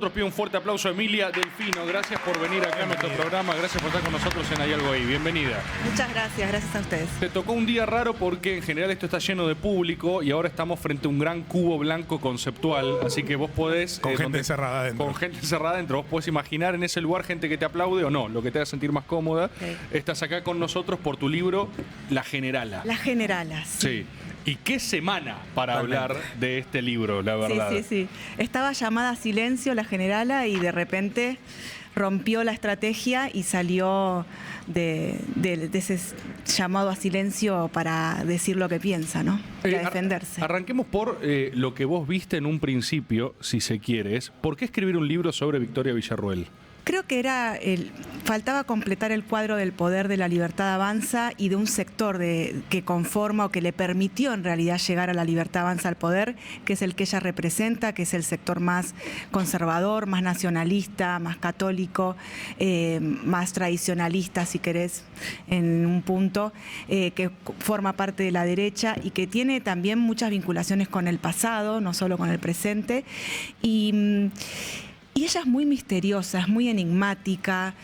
Nosotros pido un fuerte aplauso a Emilia Delfino. Gracias por venir acá a nuestro programa. Gracias por estar con nosotros en Hay Algo Ahí. Bienvenida. Muchas gracias a ustedes. Te tocó un día raro porque en general esto está lleno de público y ahora estamos frente a un gran cubo blanco conceptual. Así que vos podés... Con gente encerrada adentro. Con gente encerrada adentro. Vos podés imaginar en ese lugar gente que te aplaude o no, lo que te haga sentir más cómoda. Okay. Estás acá con nosotros por tu libro La Generala. La Generala, sí. ¿Y qué semana para hablar de este libro, la verdad? Sí. Estaba llamada a silencio la Generala y de repente rompió la estrategia y salió de ese llamado a silencio para decir lo que piensa, ¿no? Para defenderse. Arranquemos por lo que vos viste en un principio, si se quiere. ¿Por qué escribir un libro sobre Victoria Villarroel? Creo que faltaba completar el cuadro del poder de la Libertad Avanza y de un sector que conforma o que le permitió en realidad llegar a la Libertad Avanza al poder, que es el que ella representa, que es el sector más conservador, más nacionalista, más católico, más tradicionalista, si querés, en un punto, que forma parte de la derecha y que tiene también muchas vinculaciones con el pasado, no solo con el presente. Y ella es muy misteriosa, es muy enigmática,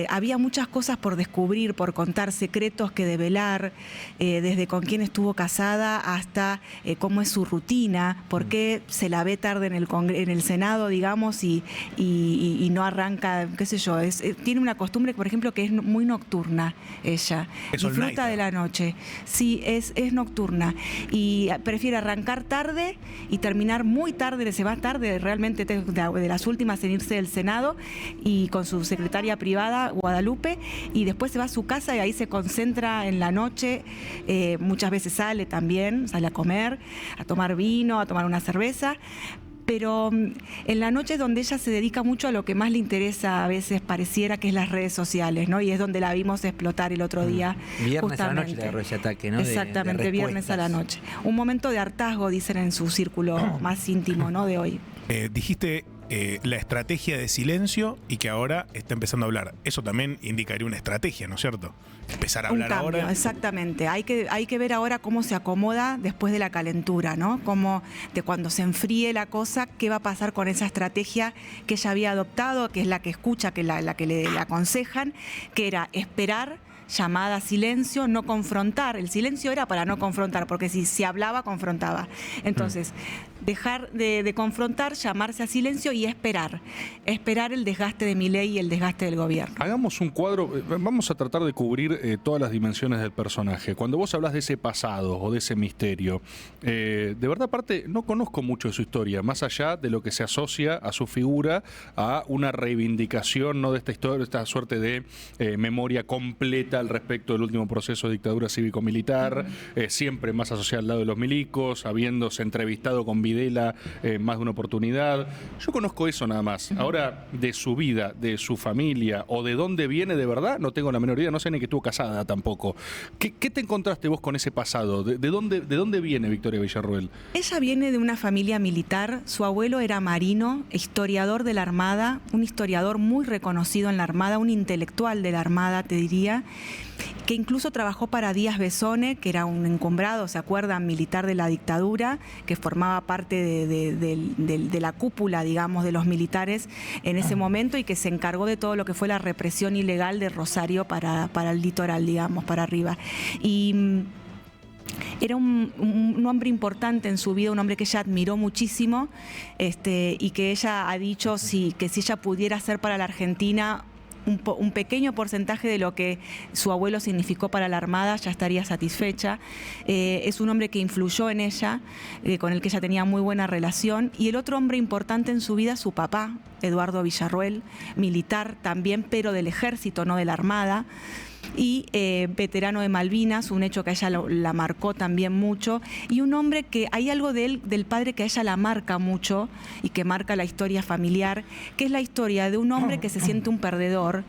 había muchas cosas por descubrir, por contar, secretos que develar, desde con quién estuvo casada hasta cómo es su rutina, por qué se la ve tarde en el Senado, digamos, y no arranca, qué sé yo, tiene una costumbre, por ejemplo, que es muy nocturna ella, disfruta de la noche, sí, es nocturna, y prefiere arrancar tarde y terminar muy tarde, se va tarde realmente de las últimas en irse del Senado y con su secretaria privada Guadalupe, y después se va a su casa y ahí se concentra en la noche, muchas veces sale a comer, a tomar vino, a tomar una cerveza, pero en la noche es donde ella se dedica mucho a lo que más le interesa, a veces pareciera, que es las redes sociales, ¿no? Y es donde la vimos explotar el otro día. Viernes justamente. a la noche le agarró ese ataque, ¿no? Exactamente, viernes a la noche. Un momento de hartazgo, dicen en su círculo más íntimo, ¿no? De hoy. Dijiste la estrategia de silencio y que ahora está empezando a hablar. Eso también indicaría una estrategia, ¿no es cierto? Empezar a hablar ahora. Exactamente. Hay que ver ahora cómo se acomoda después de la calentura, ¿no? Cómo de cuando se enfríe la cosa, qué va a pasar con esa estrategia que ella había adoptado, que es la que escucha, que la que le aconsejan, que era esperar, llamada a silencio, no confrontar. El silencio era para no confrontar, porque si se hablaba, confrontaba. Entonces, dejar de confrontar, llamarse a silencio y esperar el desgaste de Milei y el desgaste del gobierno. Hagamos un cuadro, vamos a tratar de cubrir todas las dimensiones del personaje. Cuando vos hablas de ese pasado o de ese misterio, de verdad, aparte, no conozco mucho de su historia, más allá de lo que se asocia a su figura, a una reivindicación, ¿no?, de esta historia, esta suerte de memoria completa al respecto del último proceso de dictadura cívico-militar, siempre más asociada al lado de los milicos, habiéndose entrevistado con Videla más de una oportunidad. Yo conozco eso nada más. Ahora, de su vida, de su familia o de dónde viene de verdad, no tengo la menor idea, no sé ni que estuvo casada tampoco. ¿Qué te encontraste vos con ese pasado? ¿De dónde viene Victoria Villarroel? Ella viene de una familia militar, su abuelo era marino, historiador de la Armada, un historiador muy reconocido en la Armada, un intelectual de la Armada, te diría, que incluso trabajó para Díaz Besone, que era un encumbrado, ¿se acuerdan?, militar de la dictadura, que formaba parte de la cúpula, digamos, de los militares en ese momento, y que se encargó de todo lo que fue la represión ilegal de Rosario para el litoral, digamos, para arriba. Y era un hombre importante en su vida, un hombre que ella admiró muchísimo, y que ella ha dicho que si ella pudiera hacer para la Argentina un pequeño porcentaje de lo que su abuelo significó para la Armada, ya estaría satisfecha. Es un hombre que influyó en ella, con el que ella tenía muy buena relación. Y el otro hombre importante en su vida, su papá, Eduardo Villarroel, militar también, pero del ejército, no de la Armada. Y veterano de Malvinas, un hecho que a ella la marcó también mucho, y un hombre que hay algo de él, del padre, que a ella la marca mucho y que marca la historia familiar, que es la historia de un hombre que se siente un perdedor,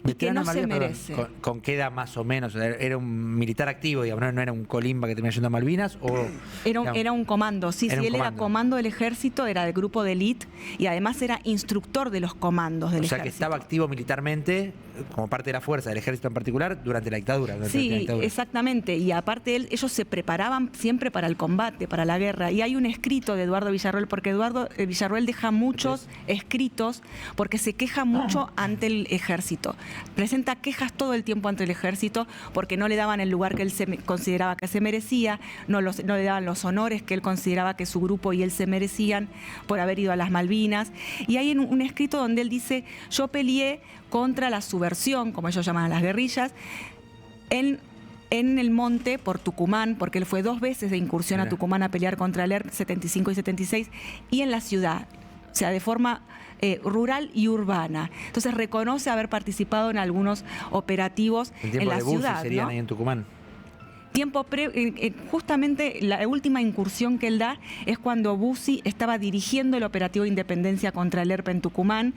y que no se Malvinas, merece. ¿Con qué edad más o menos? ¿Era un militar activo, digamos, no era un colimba que terminó yendo a Malvinas? O, Era un comando, sí, era sí, un él comando. era comando del ejército, era del grupo de élite y además era instructor de los comandos del O sea, ejército. que estaba activo militarmente, como parte de la fuerza del ejército en particular, durante la dictadura. durante la Sí, dictadura. exactamente. Y aparte ellos se preparaban siempre para el combate, para la guerra. Y hay un escrito de Eduardo Villarroel, porque Eduardo Villarroel deja muchos escritos porque se queja mucho ante el ejército. Presenta quejas todo el tiempo ante el ejército porque no le daban el lugar que él consideraba que se merecía, no le daban los honores que él consideraba que su grupo y él se merecían por haber ido a las Malvinas. Y hay un escrito donde él dice: yo peleé contra la subversión, como ellos llaman a las guerrillas, en el monte por Tucumán, porque él fue 2 veces de incursión a Mira. Tucumán a pelear contra el ERP 75 y 76, y en la ciudad, o sea, de forma rural y urbana. Entonces reconoce haber participado en algunos operativos En en tiempo la de Bussi ciudad, serían ¿no? ahí en Tucumán. Justamente la última incursión que él da es cuando Bussi estaba dirigiendo el operativo Independencia contra el ERP en Tucumán,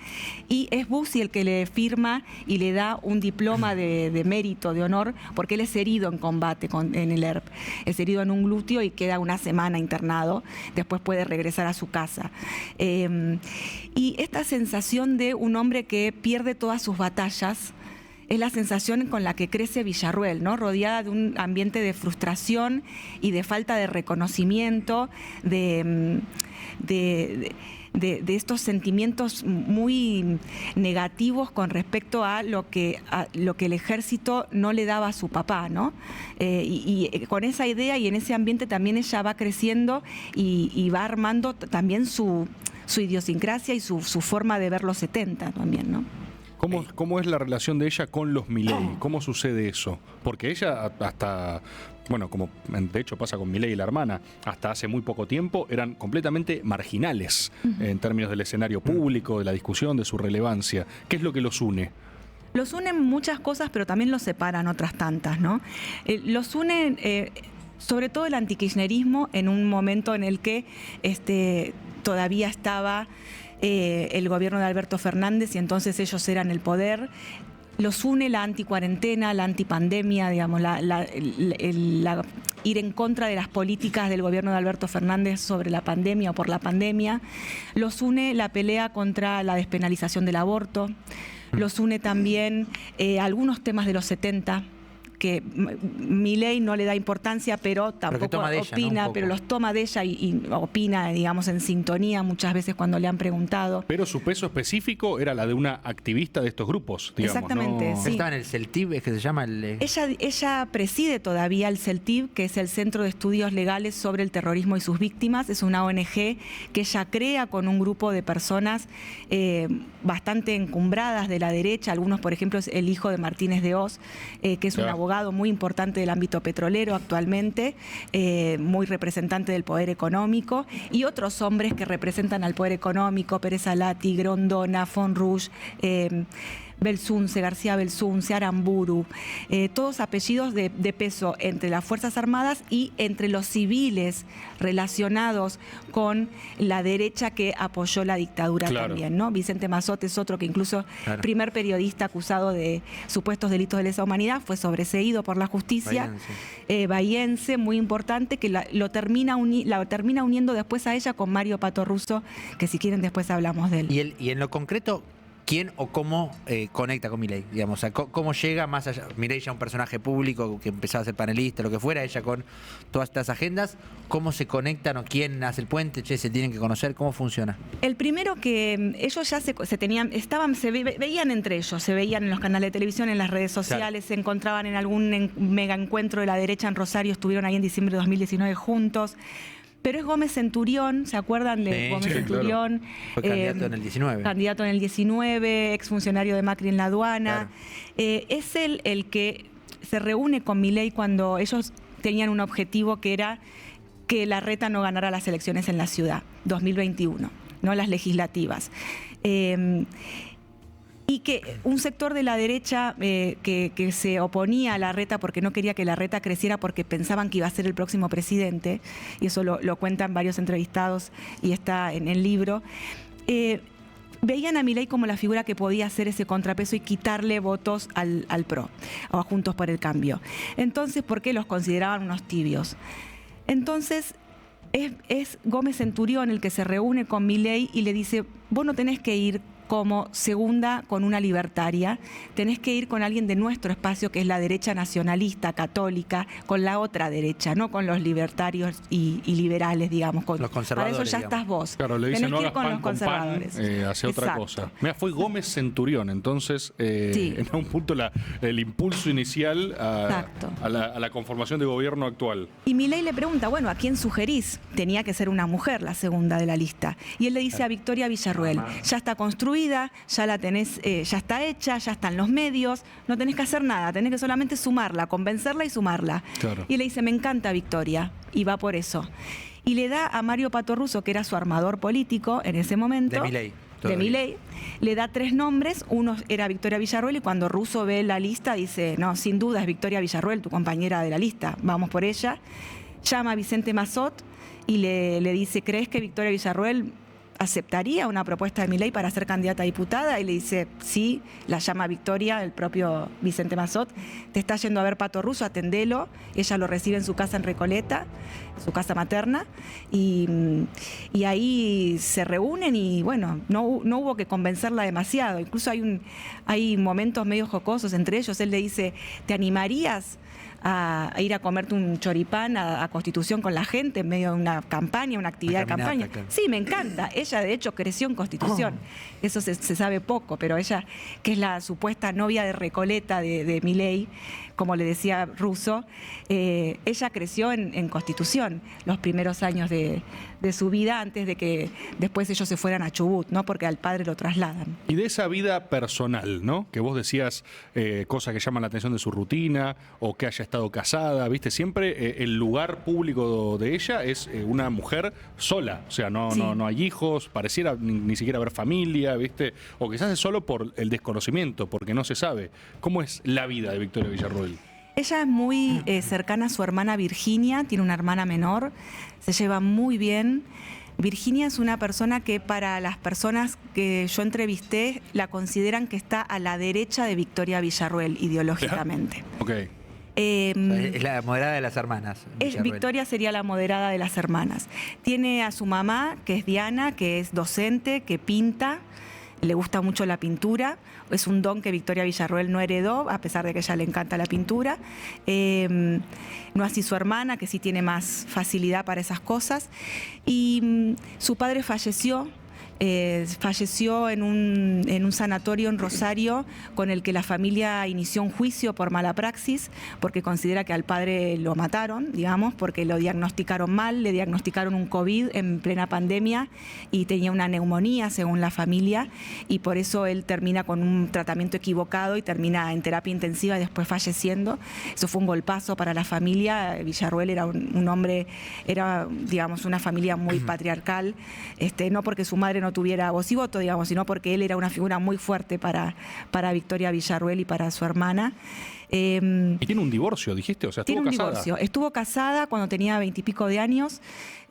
y es Bussi el que le firma y le da un diploma de mérito, de honor, porque él es herido en combate en el ERP. Es herido en un glúteo y queda una semana internado, después puede regresar a su casa. Y esta sensación de un hombre que pierde todas sus batallas es la sensación con la que crece Villarroel, ¿no? Rodeada de un ambiente de frustración y de falta de reconocimiento, de estos sentimientos muy negativos con respecto a lo que el ejército no le daba a su papá, ¿no? Y con esa idea y en ese ambiente también ella va creciendo y va armando también su idiosincrasia y su forma de ver los 70 también, ¿no? ¿Cómo es la relación de ella con los Milei? ¿Cómo sucede eso? Porque ella hasta, bueno, como de hecho pasa con Milei y la hermana, hasta hace muy poco tiempo eran completamente marginales en términos del escenario público, de la discusión, de su relevancia. ¿Qué es lo que los une? Los unen muchas cosas, pero también los separan otras tantas, ¿no? Los unen sobre todo el antikirchnerismo en un momento en el que todavía estaba el gobierno de Alberto Fernández y entonces ellos eran el poder. Los une la anticuarentena, la antipandemia, digamos, ir en contra de las políticas del gobierno de Alberto Fernández sobre la pandemia o por la pandemia. Los une la pelea contra la despenalización del aborto. Los une también algunos temas de los 70, que Milei no le da importancia, pero tampoco opina, ¿no? Pero los toma de ella y opina, digamos, en sintonía muchas veces cuando le han preguntado. Pero su peso específico era la de una activista de estos grupos, digamos. Exactamente, ¿no? sí. Estaba en el CELTIB, es que se llama el... Ella preside todavía el CELTIB, que es el Centro de Estudios Legales sobre el Terrorismo y sus Víctimas. Es una ONG que ella crea con un grupo de personas bastante encumbradas de la derecha. Algunos, por ejemplo, es el hijo de Martínez de Oz, que es un abogado muy importante del ámbito petrolero actualmente, muy representante del poder económico, y otros hombres que representan al poder económico: Pérez Alati, Grondona, Fonrush, Belsunce, García Belsunce, Aramburu, todos apellidos de peso entre las Fuerzas Armadas y entre los civiles relacionados con la derecha que apoyó la dictadura también, ¿no? Vicente Mazzotte es otro que incluso primer periodista acusado de supuestos delitos de lesa humanidad, fue sobreseído por la justicia. Bahiense, muy importante, que la termina uniendo después a ella con Mario Pato Russo, que si quieren después hablamos de él. Y en lo concreto, ¿quién o cómo conecta con Milei? Digamos, o sea, ¿cómo llega más allá? Milei ya un personaje público que empezaba a ser panelista, lo que fuera, ella con todas estas agendas. ¿Cómo se conectan o quién hace el puente? Che, ¿se tienen que conocer? ¿Cómo funciona? El primero que ellos ya se veían entre ellos, se veían en los canales de televisión, en las redes sociales, se encontraban en algún mega encuentro de la derecha en Rosario, estuvieron ahí en diciembre de 2019 juntos. Pero es Gómez Centurión, ¿se acuerdan de Gómez Centurión? Claro. Fue candidato en el 19. Candidato en el 19, exfuncionario de Macri en la aduana. Es él el que se reúne con Milei cuando ellos tenían un objetivo que era que Larreta no ganara las elecciones en la ciudad, 2021, no las legislativas. Y que un sector de la derecha que se oponía a Larreta porque no quería que Larreta creciera porque pensaban que iba a ser el próximo presidente, y eso lo cuentan varios entrevistados y está en el libro, veían a Milei como la figura que podía hacer ese contrapeso y quitarle votos al PRO, o a Juntos por el Cambio. Entonces, ¿por qué los consideraban unos tibios? Entonces, es Gómez Centurión el que se reúne con Milei y le dice, vos no tenés que ir como segunda con una libertaria, tenés que ir con alguien de nuestro espacio, que es la derecha nacionalista, católica, con la otra derecha, no con los libertarios y liberales, digamos. Los conservadores, para eso ya digamos. estás vos. Claro, le dicen Tenés no que ir hagas con pan los con conservadores. pan, hace otra Exacto. cosa. Mira, fue Gómez Centurión, entonces, Sí. en un punto el impulso inicial Exacto. a la conformación de gobierno actual. Y Milei le pregunta, bueno, ¿a quién sugerís? Tenía que ser una mujer la segunda de la lista. Y él le dice a Victoria Villarruel, ya está construida, ya la tenés, ya está hecha, ya están los medios, no tenés que hacer nada, tenés que solamente sumarla, convencerla y sumarla. Claro. Y le dice, me encanta Victoria, y va por eso. Y le da a Mario Pato Russo, que era su armador político en ese momento. De Milei. De todavía. Milei, le da 3 nombres, uno era Victoria Villarruel, y cuando Russo ve la lista dice, no, sin duda es Victoria Villarruel, tu compañera de la lista, vamos por ella. Llama a Vicente Massot y le dice, ¿crees que Victoria Villarruel aceptaría una propuesta de Milei para ser candidata a diputada? Y le dice, sí, la llama Victoria, el propio Vicente Massot, te está yendo a ver Pato Russo, atendelo. Ella lo recibe en su casa en Recoleta, su casa materna, y ahí se reúnen y bueno, no hubo que convencerla demasiado. Incluso hay momentos medio jocosos entre ellos. Él le dice, ¿te animarías a ir a comerte un choripán a Constitución con la gente en medio de una campaña, una actividad de caminata, campaña? claro. Sí, me encanta. Ella, de hecho, creció en Constitución. Eso se sabe poco, pero ella, que es la supuesta novia de Recoleta de Milei, como le decía Russo, ella creció en Constitución los primeros años de su vida, antes de que después ellos se fueran a Chubut, ¿no? Porque al padre lo trasladan. Y de esa vida personal, ¿no? Que vos decías cosas que llaman la atención de su rutina o que haya estado casada, ¿viste? Siempre el lugar público de ella es una mujer sola, o sea, Sí. no hay hijos, pareciera ni siquiera haber familia, ¿viste? O quizás es solo por el desconocimiento, porque no se sabe. ¿Cómo es la vida de Victoria Villarruel? Ella es muy cercana a su hermana Virginia, tiene una hermana menor, se lleva muy bien. Virginia es una persona que para las personas que yo entrevisté la consideran que está a la derecha de Victoria Villarruel ideológicamente. Ok. Es la moderada de las hermanas. Villarruel. Victoria sería la moderada de las hermanas. Tiene a su mamá, que es Diana, que es docente, que pinta, le gusta mucho la pintura. Es un don que Victoria Villarruel no heredó, a pesar de que a ella le encanta la pintura. No así su hermana, que sí tiene más facilidad para esas cosas. Y su padre falleció. Falleció en un sanatorio en Rosario, con el que la familia inició un juicio por mala praxis, porque considera que al padre lo mataron, digamos, porque lo diagnosticaron mal, le diagnosticaron un COVID en plena pandemia y tenía una neumonía, según la familia, y por eso él termina con un tratamiento equivocado y termina en terapia intensiva y después falleciendo. Eso fue un golpazo para la familia. Villarruel era un hombre, era, digamos, una familia muy patriarcal, no porque su madre no tuviera voz y voto, digamos, sino porque él era una figura muy fuerte para Victoria Villarruel y para su hermana. Y tiene un divorcio, dijiste, o sea, Tiene estuvo un casada. divorcio. Estuvo casada cuando tenía 20 y pico de años.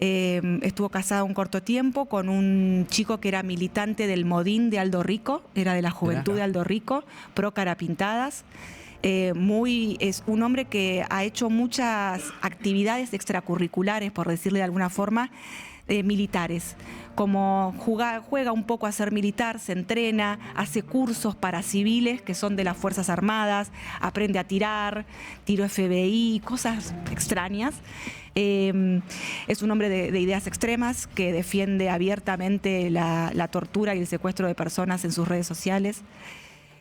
Estuvo casada un corto tiempo con un chico que era militante del Modín de Aldo Rico, era de la juventud de Aldo Rico, pro Carapintadas. Es un hombre que ha hecho muchas actividades extracurriculares, por decirle de alguna forma, militares, como juega un poco a ser militar, se entrena, hace cursos para civiles que son de las Fuerzas Armadas, aprende a tirar, tiro FBI, cosas extrañas. Es un hombre de ideas extremas que defiende abiertamente la tortura y el secuestro de personas en sus redes sociales.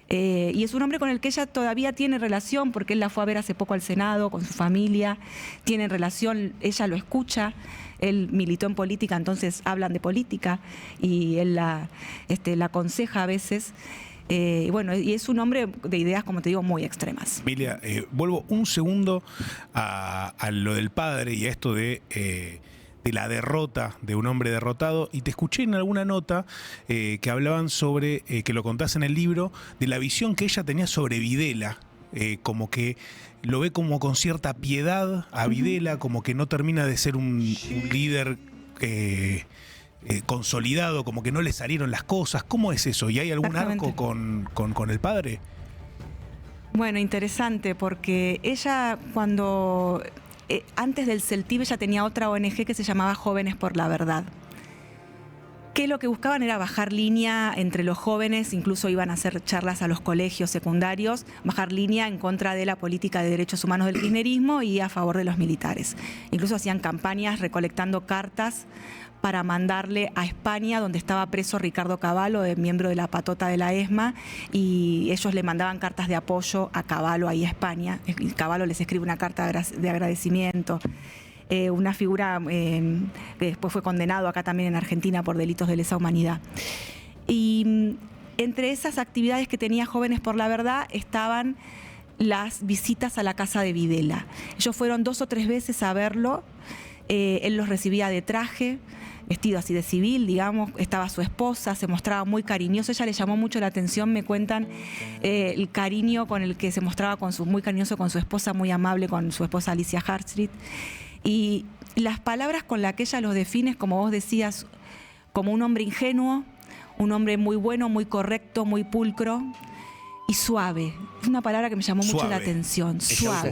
Y es un hombre con el que ella todavía tiene relación, porque él la fue a ver hace poco al Senado con su familia, tienen relación, ella lo escucha, él militó en política, entonces hablan de política y él la aconseja a veces. Y bueno, y es un hombre de ideas, como te digo, muy extremas. Emilia, vuelvo un segundo a lo del padre y a esto de la derrota de un hombre derrotado, y te escuché en alguna nota que hablaban sobre, que lo contás en el libro, de la visión que ella tenía sobre Videla, como que lo ve como con cierta piedad a Videla, como que no termina de ser un líder consolidado, como que no le salieron las cosas. ¿Cómo es eso? ¿Y hay algún arco con el padre? Bueno, interesante, porque ella cuando, antes del CELTIV, ella tenía otra ONG que se llamaba Jóvenes por la Verdad, que lo que buscaban era bajar línea entre los jóvenes, incluso iban a hacer charlas a los colegios secundarios, bajar línea en contra de la política de derechos humanos del kirchnerismo y a favor de los militares. Incluso hacían campañas recolectando cartas para mandarle a España, donde estaba preso Ricardo Cavallo, miembro de la patota de la ESMA, y ellos le mandaban cartas de apoyo a Cavallo ahí a España. Y Cavallo les escribe una carta de agradecimiento. Una figura que después fue condenado acá también en Argentina por delitos de lesa humanidad. Y entre esas actividades que tenía Jóvenes por la Verdad estaban las visitas a la casa de Videla. Ellos fueron 2 o 3 veces a verlo. Él los recibía de traje, vestido así de civil, digamos, estaba su esposa, se mostraba muy cariñoso, ella le llamó mucho la atención, me cuentan el cariño con el que se mostraba muy cariñoso con su esposa, muy amable con su esposa Alicia Hartstreet, y las palabras con las que ella los define, como vos decías, como un hombre ingenuo, un hombre muy bueno, muy correcto, muy pulcro y suave. Es una palabra que me llamó mucho la atención. Suave.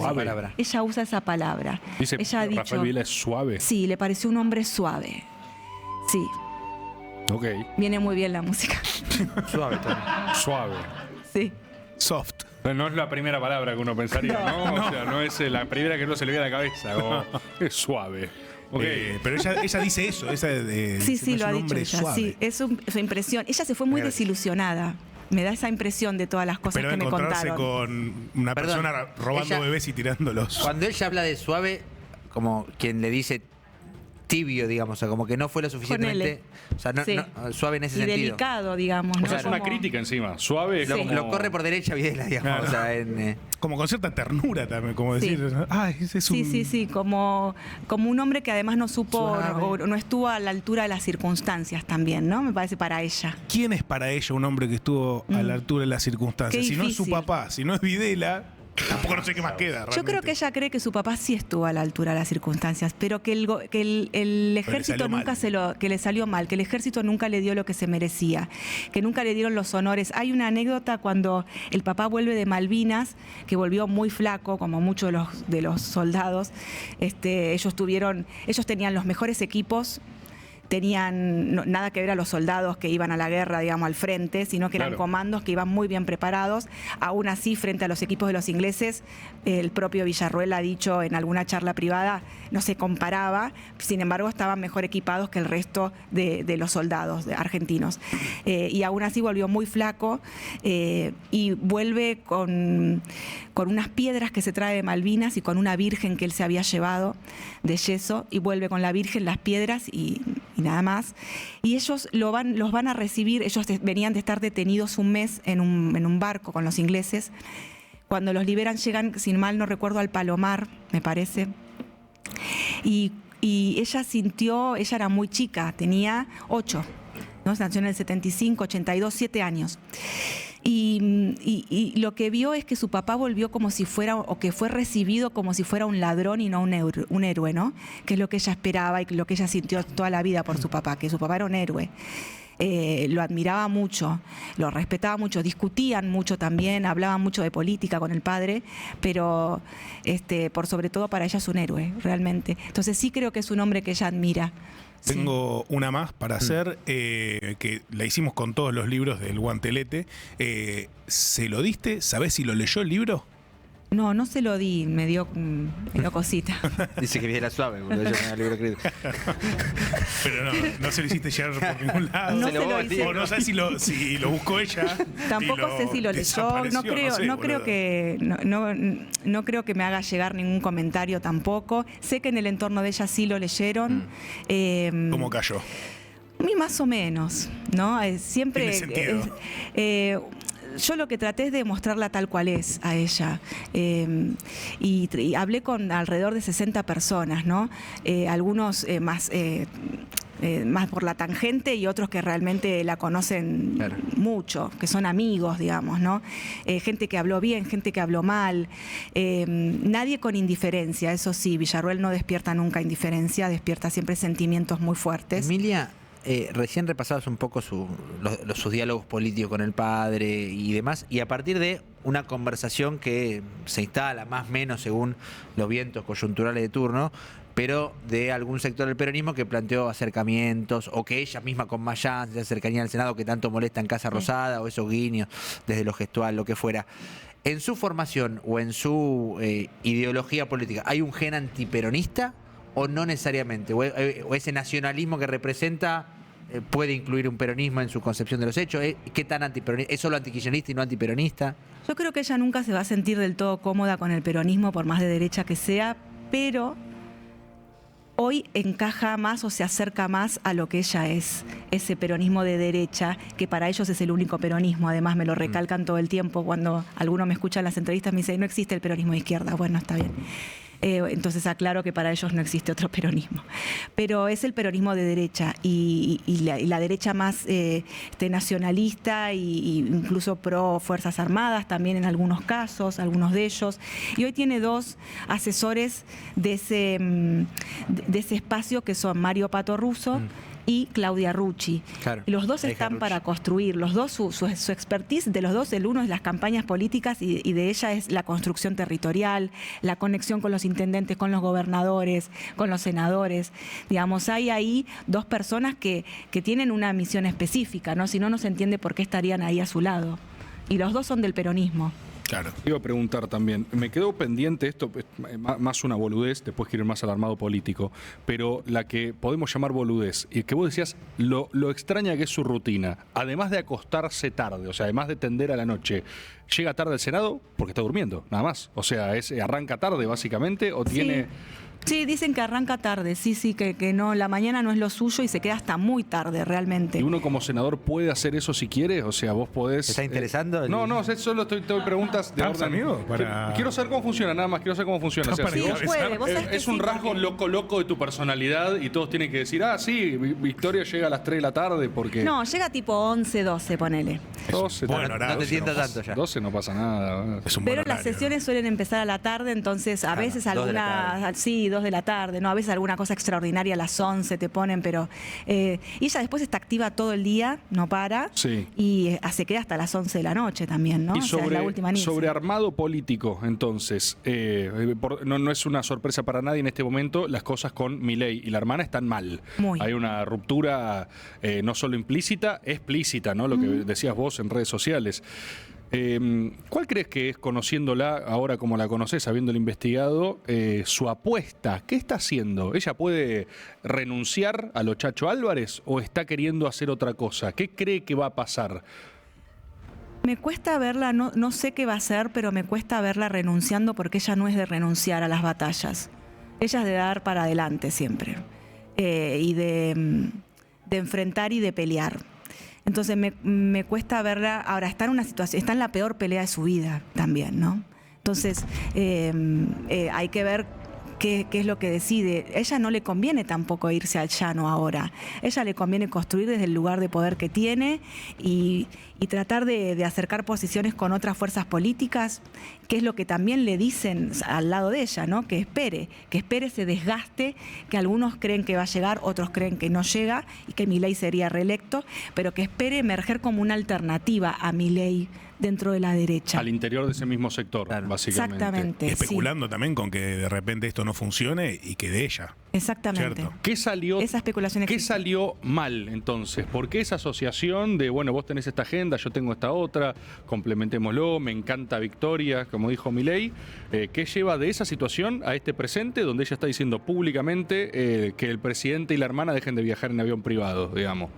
Ella usa esa palabra. Dice, ella ha dicho, Rafael Videla es suave. Sí, le pareció un hombre suave. Sí. Ok. Viene muy bien la música. Suave también. Suave. Sí. Soft. No es la primera palabra que uno pensaría, ¿no? O sea, no es la primera que uno se le viene a la cabeza. Es suave. Okay. Pero ella dice eso. Sí, lo ha dicho ella. Suave. Sí, es su impresión. Ella se fue muy desilusionada. Me da esa impresión de todas las cosas que me contaron. Con una persona robando bebés y tirándolos. Cuando ella habla de suave, como quien le dice tibio, digamos, o sea, como que no fue lo suficientemente, o sea, no, suave en ese sentido. Y delicado, digamos. O sea, es una crítica encima. Suave. Sí. Lo corre por derecha Videla, digamos. Claro. O sea, como con cierta ternura también, como decir, ese es un... Sí, como un hombre que además no supo o no estuvo a la altura de las circunstancias también, ¿no? Me parece para ella. ¿Quién es para ella un hombre que estuvo a la altura de las circunstancias? Si no es su papá, si no es Videla... Tampoco no sé qué más queda. Realmente. Yo creo que ella cree que su papá sí estuvo a la altura de las circunstancias, pero que el ejército nunca que le salió mal, que el ejército nunca le dio lo que se merecía, que nunca le dieron los honores. Hay una anécdota cuando el papá vuelve de Malvinas, que volvió muy flaco, como muchos de los soldados. Ellos tenían los mejores equipos. Tenían nada que ver a los soldados que iban a la guerra, digamos, al frente, sino que eran comandos que iban muy bien preparados. Aún así, frente a los equipos de los ingleses, el propio Villarroel ha dicho en alguna charla privada, no se comparaba, sin embargo, estaban mejor equipados que el resto de los soldados argentinos. Y aún así volvió muy flaco y vuelve con unas piedras que se trae de Malvinas y con una virgen que él se había llevado de yeso, y vuelve con la virgen, las piedras y nada más. Y ellos los van a recibir. Ellos venían de estar detenidos un mes en un barco con los ingleses. Cuando los liberan, llegan, sin mal no recuerdo, al Palomar, me parece. Y ella era muy chica, tenía 8, ¿no? Nació en el 75, 82, 7 años. Y lo que vio es que su papá volvió como si fuera, o que fue recibido como si fuera un ladrón y no un héroe, ¿no? Que es lo que ella esperaba y lo que ella sintió toda la vida por su papá, que su papá era un héroe. Lo admiraba mucho, lo respetaba mucho, discutían mucho también, hablaban mucho de política con el padre, pero por sobre todo para ella es un héroe, realmente. Entonces sí creo que es un hombre que ella admira. Tengo una más para hacer, que la hicimos con todos los libros del Guantelete. ¿Se lo diste? ¿Sabés si lo leyó el libro? No se lo di, me dio cosita. Dice que Videla suave, boludo. Yo me libro escrito. Pero no se lo hiciste llegar por ningún lado. No se lo hice. O no sé si lo buscó ella. Tampoco sé si lo leyó. No creo que me haga llegar ningún comentario tampoco. Sé que en el entorno de ella sí lo leyeron. ¿Cómo cayó? A mí más o menos, ¿no? Siempre. ¿Tiene sentido? Yo lo que traté es de mostrarla tal cual es a ella. Y hablé con alrededor de 60 personas, ¿no? Algunos más por la tangente y otros que realmente la conocen mucho, que son amigos, digamos, ¿no? Gente que habló bien, gente que habló mal. Nadie con indiferencia, eso sí, Villarroel no despierta nunca indiferencia, despierta siempre sentimientos muy fuertes. Emilia, recién repasabas un poco sus diálogos políticos con el padre y demás, y a partir de una conversación que se instala más o menos según los vientos coyunturales de turno, pero de algún sector del peronismo que planteó acercamientos, o que ella misma con Mayans, esa cercanía al Senado que tanto molesta en Casa Rosada, o esos guiños desde lo gestual, lo que fuera. En su formación o en su ideología política, ¿hay un gen antiperonista o no necesariamente? ¿O ese nacionalismo que representa puede incluir un peronismo en su concepción de los hechos? ¿Qué tan antiperonista? ¿Es solo antikirchnerista y no antiperonista? Yo creo que ella nunca se va a sentir del todo cómoda con el peronismo, por más de derecha que sea, pero hoy encaja más o se acerca más a lo que ella es, ese peronismo de derecha, que para ellos es el único peronismo. Además me lo recalcan todo el tiempo. Cuando alguno me escucha en las entrevistas me dice, no existe el peronismo de izquierda. Bueno, está bien. Entonces aclaro que para ellos no existe otro peronismo. Pero es el peronismo de derecha y la derecha más nacionalista e incluso pro Fuerzas Armadas también en algunos casos, algunos de ellos. Y hoy tiene dos asesores de ese espacio que son Mario Pato Russo y Claudia Rucci. Claro, los dos están para construir, los dos, su expertise de los dos, el uno es las campañas políticas y de ella es la construcción territorial, la conexión con los intendentes, con los gobernadores, con los senadores. Digamos, hay ahí dos personas que tienen una misión específica, ¿no? Si no, no se entiende por qué estarían ahí a su lado. Y los dos son del peronismo. Claro. Iba a preguntar también, me quedó pendiente esto, más una boludez, después quiero ir más al armado político, pero la que podemos llamar boludez, y que vos decías lo extraña que es su rutina, además de acostarse tarde, o sea, además de tender a la noche, llega tarde al Senado porque está durmiendo, nada más. O sea, arranca tarde básicamente, o tiene... Sí, dicen que arranca tarde, sí, que no, la mañana no es lo suyo y se queda hasta muy tarde realmente. ¿Y uno como senador puede hacer eso si quiere? O sea, vos podés... ¿Te está interesando? No, solo te doy preguntas de orden. Amigo? Quiero saber cómo funciona, nada más, quiero saber cómo funciona. O sea, Sí, puede, vos sabés que es un sí, rasgo loco de tu personalidad y todos tienen que decir, sí, Victoria llega a las 3 de la tarde porque... No, llega tipo 11, 12, ponele. 12, Bueno, no te sientas tanto ya. 12 no pasa nada. Es un buen Pero las horario. sesiones suelen empezar a la tarde, entonces a veces 2 de la alguna, sí, 2 de la tarde, no, a veces alguna cosa extraordinaria a las 11 te ponen, pero y ella después está activa todo el día, no para, Sí. y se queda hasta las 11 de la noche también, ¿no? Y O sea, es la última anís. sobre armado político, entonces, no es una sorpresa para nadie en este momento, las cosas con Milei y la hermana están mal. Muy. Hay una ruptura no solo implícita, explícita, ¿no? Lo que decías vos en redes sociales. ¿Cuál crees que es, conociéndola ahora como la conocés, habiéndola investigado, su apuesta? ¿Qué está haciendo? ¿Ella puede renunciar a lo Chacho Álvarez o está queriendo hacer otra cosa? ¿Qué cree que va a pasar? Me cuesta verla, no sé qué va a hacer, pero me cuesta verla renunciando porque ella no es de renunciar a las batallas. Ella es de dar para adelante siempre y de enfrentar y de pelear. Entonces me cuesta verla, ahora está en una situación, está en la peor pelea de su vida también, ¿no? Entonces hay que ver qué es lo que decide. A ella no le conviene tampoco irse al llano ahora. A ella le conviene construir desde el lugar de poder que tiene y tratar de acercar posiciones con otras fuerzas políticas, que es lo que también le dicen al lado de ella, ¿no? Que espere ese desgaste, que algunos creen que va a llegar, otros creen que no llega y que Milei sería reelecto, pero que espere emerger como una alternativa a Milei dentro de la derecha. Al interior de ese mismo sector, Claro. básicamente. Exactamente. Especulando también con que de repente esto no funcione y que de ella. Exactamente. Cierto. ¿Qué salió, Esa especulación ¿Qué existe. salió mal entonces? ¿Por qué esa asociación de, bueno, vos tenés esta agenda, yo tengo esta otra, complementémoslo, me encanta Victoria, como dijo Milei? ¿Qué lleva de esa situación a este presente donde ella está diciendo públicamente que el presidente y la hermana dejen de viajar en avión privado, digamos?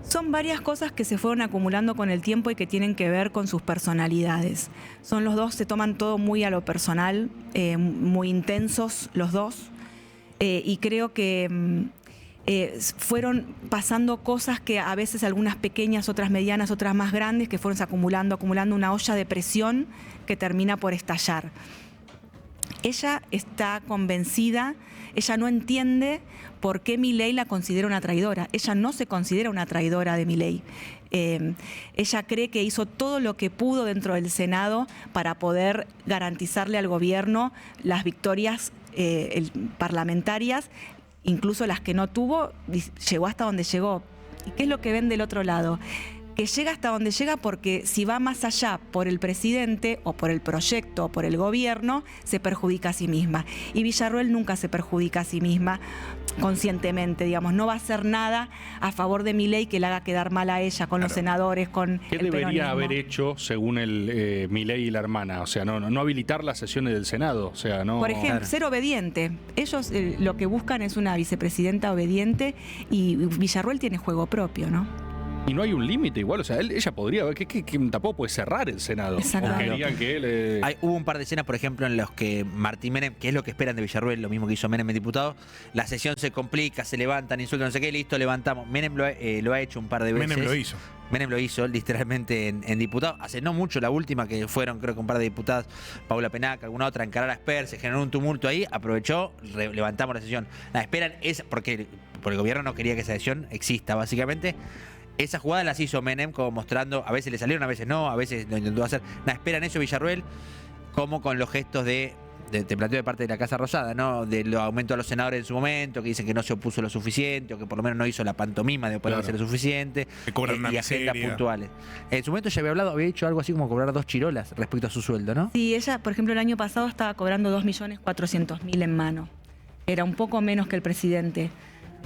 Son varias cosas que se fueron acumulando con el tiempo y que tienen que ver con sus personalidades. Son los dos, se toman todo muy a lo personal, muy intensos los dos, y creo que fueron pasando cosas que a veces algunas pequeñas, otras medianas, otras más grandes, que fueron acumulando una olla de presión que termina por estallar. Ella está convencida, ella no entiende por qué Milei la considera una traidora. Ella no se considera una traidora de Milei. Ella cree que hizo todo lo que pudo dentro del Senado para poder garantizarle al gobierno las victorias parlamentarias incluso las que no tuvo, llegó hasta donde llegó. ¿Y qué es lo que ven del otro lado? Que llega hasta donde llega porque si va más allá por el presidente o por el proyecto o por el gobierno, se perjudica a sí misma. Y Villarroel nunca se perjudica a sí misma conscientemente, digamos. No va a hacer nada a favor de Milei que le haga quedar mal a ella, con los senadores, con ¿Qué el debería peronismo. haber hecho según el Milei y la hermana? O sea, no habilitar las sesiones del Senado. O sea, no. Por ejemplo, Claro. ser obediente. Ellos lo que buscan es una vicepresidenta obediente y Villarroel tiene juego propio, ¿no? Y no hay un límite igual, o sea, ella podría, que tampoco puede cerrar el Senado. Exactamente. O querían que él... Hubo un par de escenas, por ejemplo, en los que Martín Menem, que es lo que esperan de Villarroel, lo mismo que hizo Menem en diputado, la sesión se complica, se levantan, insultan, no sé qué, listo, levantamos. Menem lo ha hecho un par de veces. Menem lo hizo. Menem lo hizo literalmente en diputado. Hace no mucho, la última que fueron, creo que un par de diputadas, Paula Penaca, alguna otra, encarar a Esper, se generó un tumulto ahí, aprovechó, levantamos la sesión. La esperan es porque el gobierno no quería que esa sesión exista, básicamente. Esas jugadas las hizo Menem, como mostrando, a veces le salieron, a veces no, a veces lo intentó hacer. Esperan eso Villarroel, como con los gestos te planteo de parte de la Casa Rosada, ¿no? De los aumentos a los senadores en su momento, que dicen que no se opuso lo suficiente, o que por lo menos no hizo la pantomima de poder hacer lo suficiente. Que cobran una y agendas miseria. puntuales. En su momento ya había dicho algo así como cobrar 2 chirolas respecto a su sueldo, ¿no? Sí, ella, por ejemplo, el año pasado estaba cobrando 2.400.000 en mano. Era un poco menos que el presidente.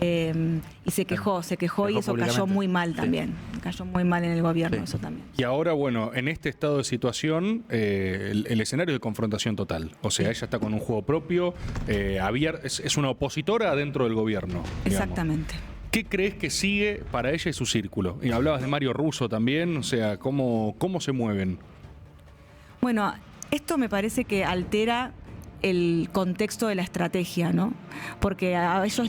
Y se quejó y eso cayó públicamente. muy mal Sí. también. Cayó muy mal en el gobierno, Sí. eso también. Y ahora, bueno, en este estado de situación, el escenario de confrontación total. O sea, ella está con un juego propio, es una opositora dentro del gobierno. digamos. Exactamente. ¿Qué crees que sigue para ella y su círculo? Y hablabas de Mario Russo también, o sea, ¿cómo se mueven? Bueno, esto me parece que altera el contexto de la estrategia, ¿no? Porque a ellos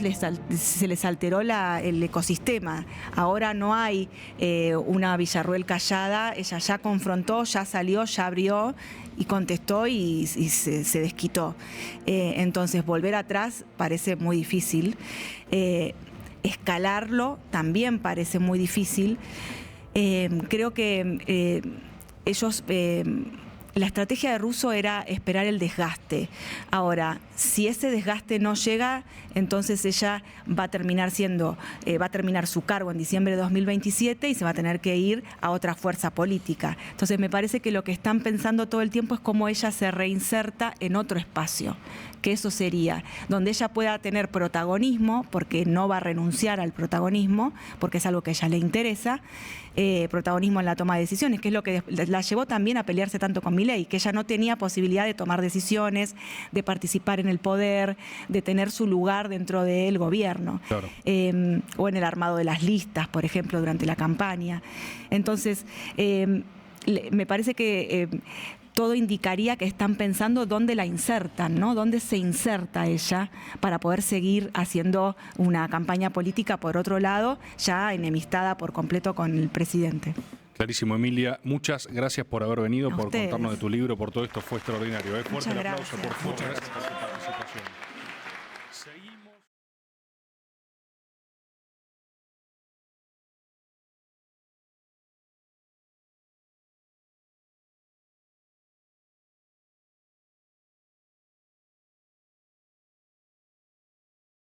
se les alteró el ecosistema. Ahora no hay una Villarroel callada, ella ya confrontó, ya salió, ya abrió y contestó y se desquitó. Entonces, volver atrás parece muy difícil. Escalarlo también parece muy difícil. Creo que ellos... La estrategia de Russo era esperar el desgaste. Ahora, si ese desgaste no llega, entonces ella va a terminar su cargo en diciembre de 2027 y se va a tener que ir a otra fuerza política. Entonces me parece que lo que están pensando todo el tiempo es cómo ella se reinserta en otro espacio, que eso sería donde ella pueda tener protagonismo, porque no va a renunciar al protagonismo, porque es algo que a ella le interesa, protagonismo en la toma de decisiones, que es lo que la llevó también a pelearse tanto con Milei, que ella no tenía posibilidad de tomar decisiones, de participar en el poder, de tener su lugar dentro del gobierno, Claro. o en el armado de las listas, por ejemplo, durante la campaña. Entonces, me parece que todo indicaría que están pensando dónde la insertan, ¿no? Dónde se inserta ella para poder seguir haciendo una campaña política por otro lado, ya enemistada por completo con el presidente. Clarísimo, Emilia. Muchas gracias por haber venido, A por ustedes. contarnos de tu libro, por todo esto. Fue extraordinario. Fuerte Muchas el aplauso, gracias. por favor.